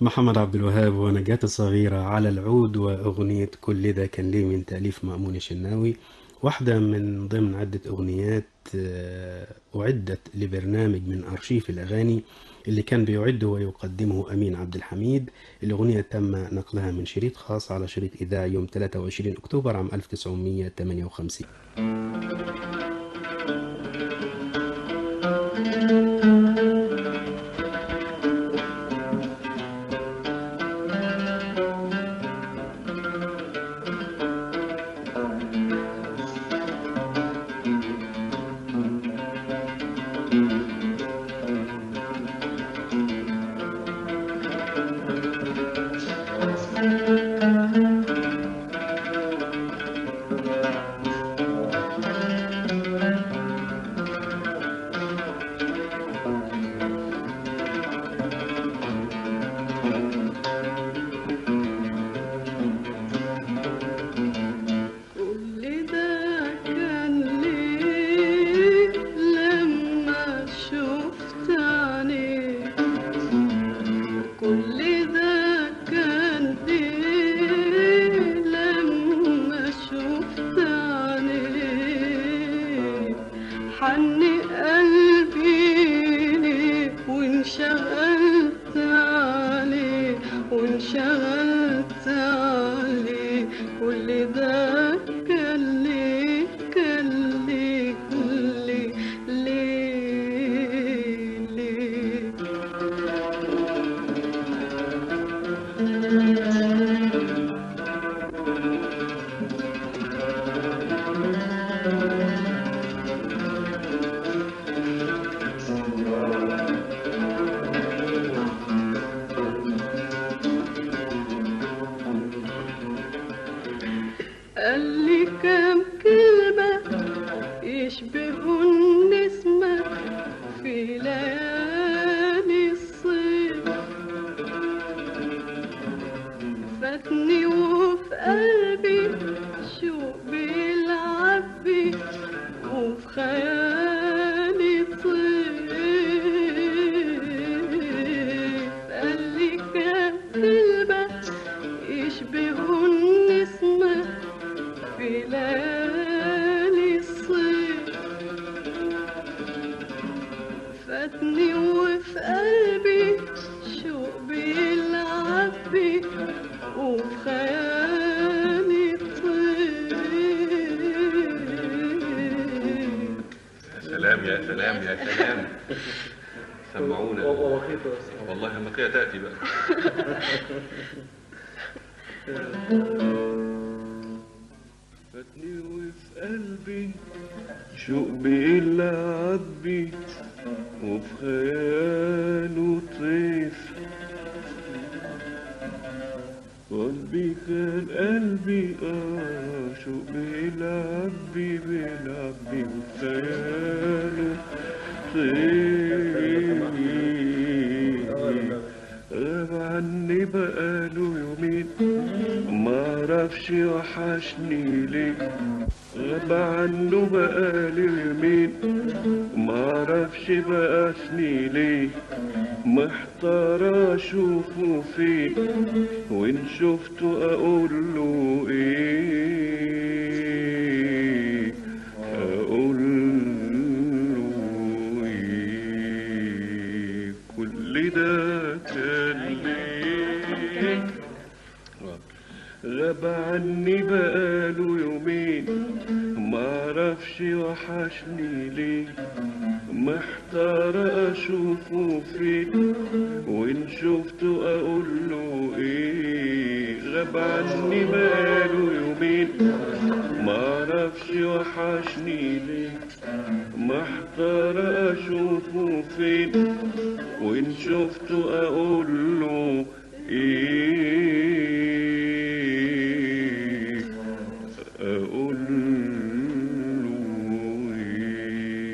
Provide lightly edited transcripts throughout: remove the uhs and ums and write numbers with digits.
محمد عبد الوهاب ونجاة الصغيرة على العود، وأغنية كل ده كان ليه من تأليف مأمون الشناوي، واحدة من ضمن عدة أغنيات أعدت لبرنامج من أرشيف الأغاني اللي كان بيعده ويقدمه أمين عبد الحميد. الأغنية تم نقلها من شريط خاص على شريط إذاعي يوم 23 أكتوبر عام 1958. كل ده كان ليه لما شفت عينيك؟ كل ده كان ليه لما شفت عينيك؟ حن قلبي ليك وانشغلت عليه وانشغلت عليه. كل ده كان ليه كان ليه ليه ليه ليه؟ قال لي كام كلمة يشبهوا النسمة في ليالي الصيف، فاتني وفي قلبي شوق بيلعب بي وفي خيالي طير. قال لي كام كلمة يشبهوا النسمة في ليالي الصيف، فاتني وفي قلبي شوق بيلعب بي وفي خيالي طير. سلام يا سلام يا سلام. سمعونا والله النقية تأتي بقى. فاتني وفي قلبي شوق بيلعب بي وفي خياله طيف، قلبي كان قلبي شوق بيلعب بي بيلعب بي وفي خياله طيف. غاب عني بقاله يومين معرفش وحشني ليه. غاب عنه بقاله يومين معرفش بقاسني ليه. محتار اشوفه فين وان شفته اقول له ايه. اقول له ايه. كل ده كان ليه. غاب عني بقاله يومين معرفش وحشني ليه. محتار اشوفه فين وان شفته اقول له ايه. غاب عني بقاله يومين معرفش وحشني ليه. محتار اشوفه فين وان شفته اقول له ايه. اقول له ايه.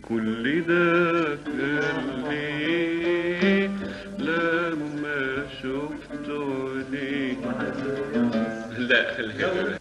كل ده كان ليه لما شفته ليه. لا خليها.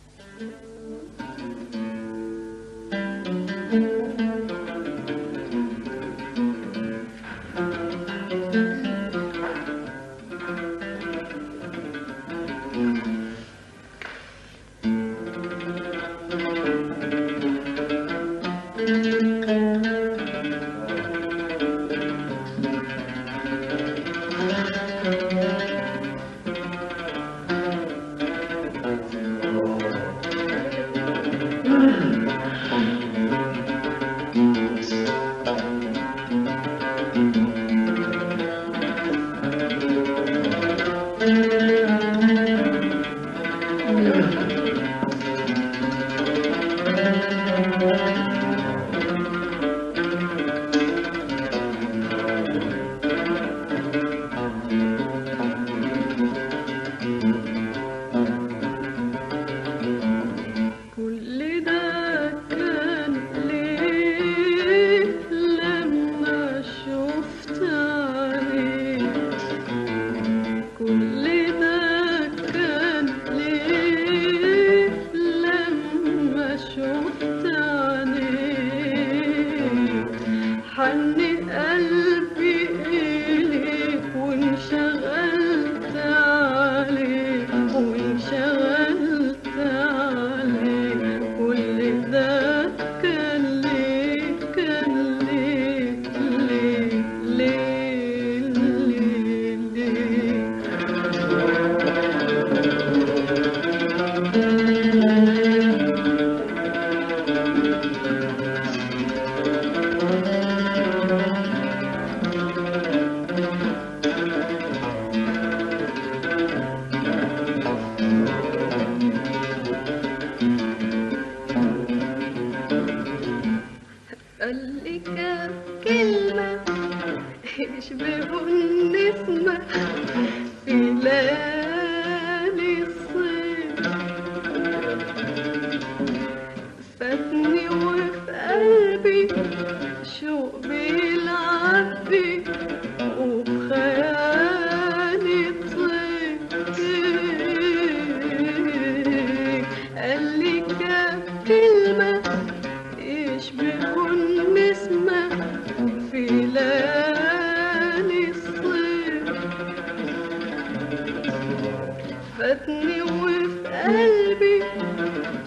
فاتني وفي قلبي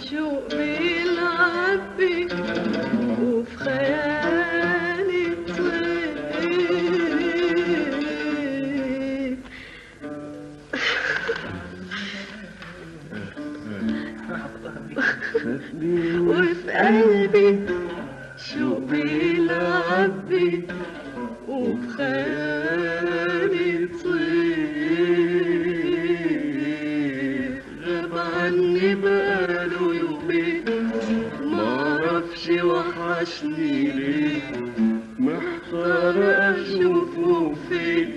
شوق بيلعب وفي خيالي طير. وفي قلبي شوق بيلعب وفي خيالي طير. غاب عني بقاله يومين معرفش وحشني ليه، محتار اشوفه فين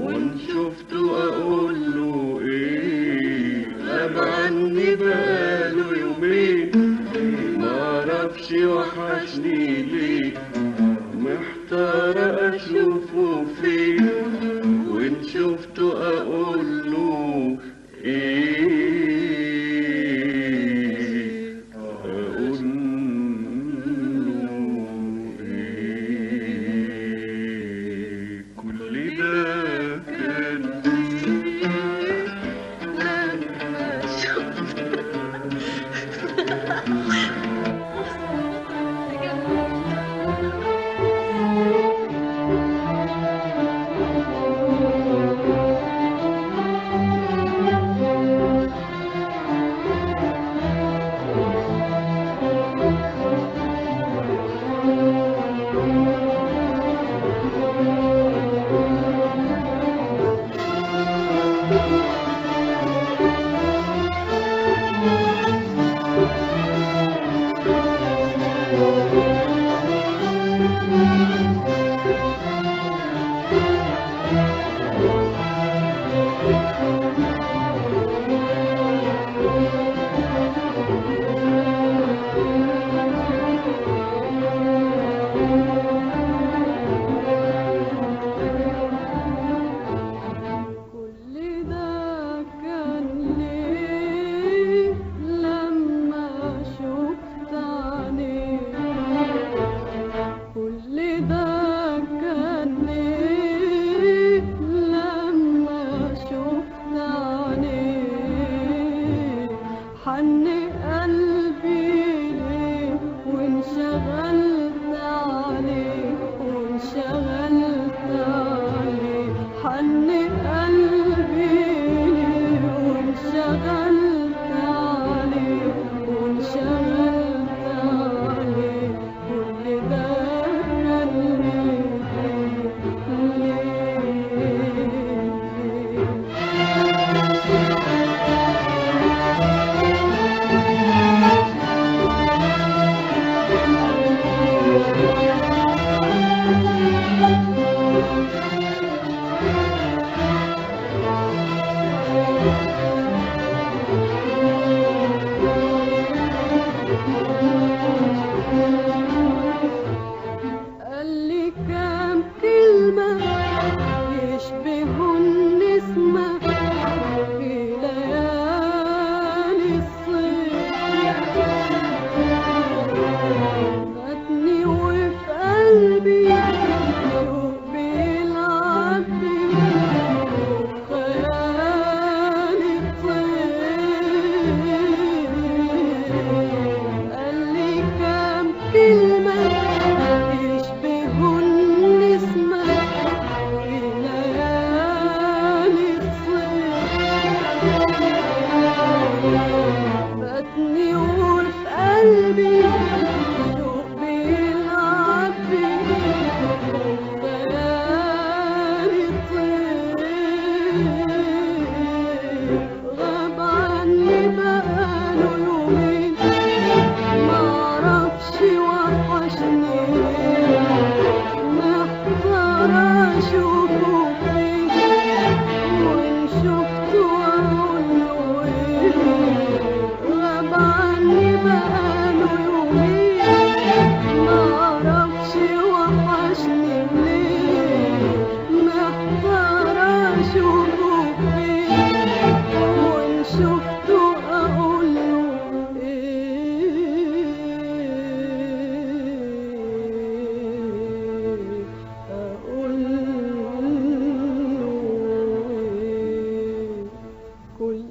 وان شفته اقوله ايه. غاب عني بقاله يومين معرفش وحشني ليه، محتار اشوفه فين وان شفته اقوله ايه. اقوله ايه. كل ده كان لما شفت كل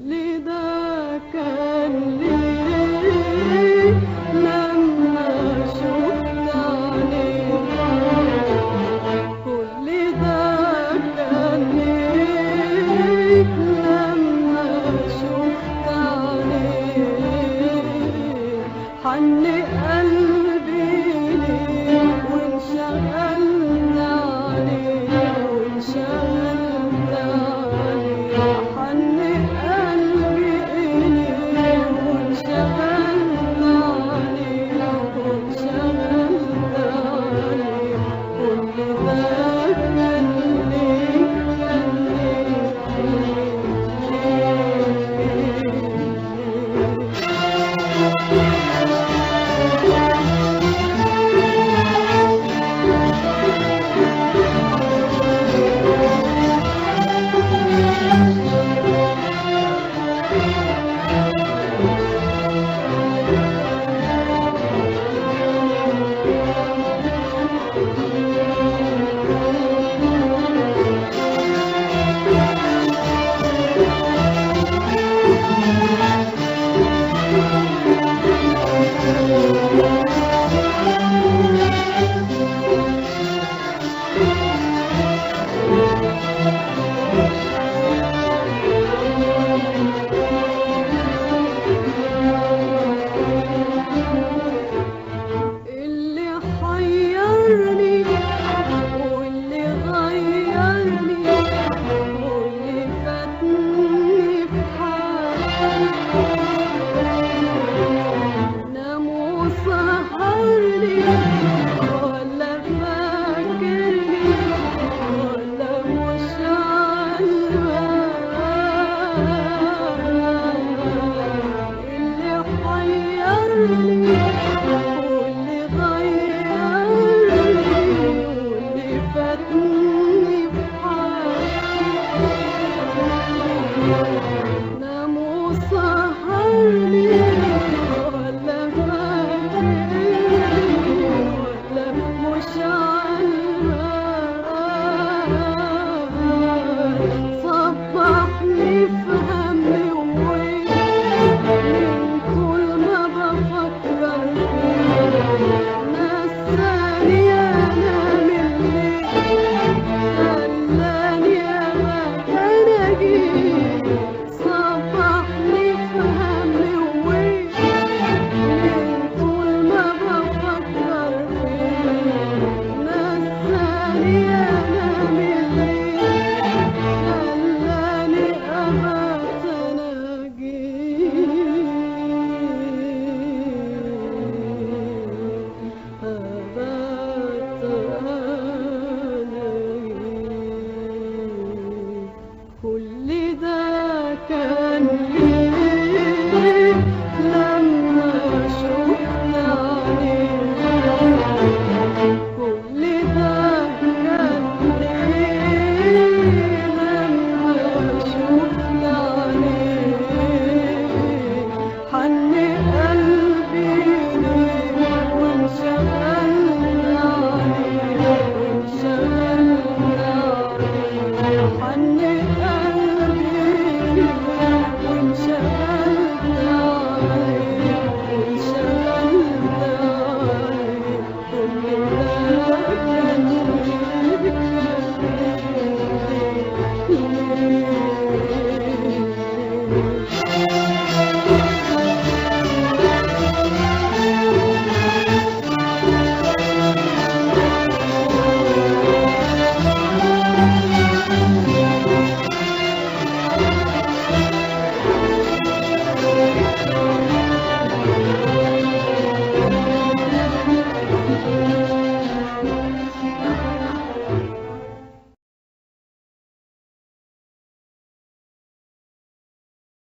عني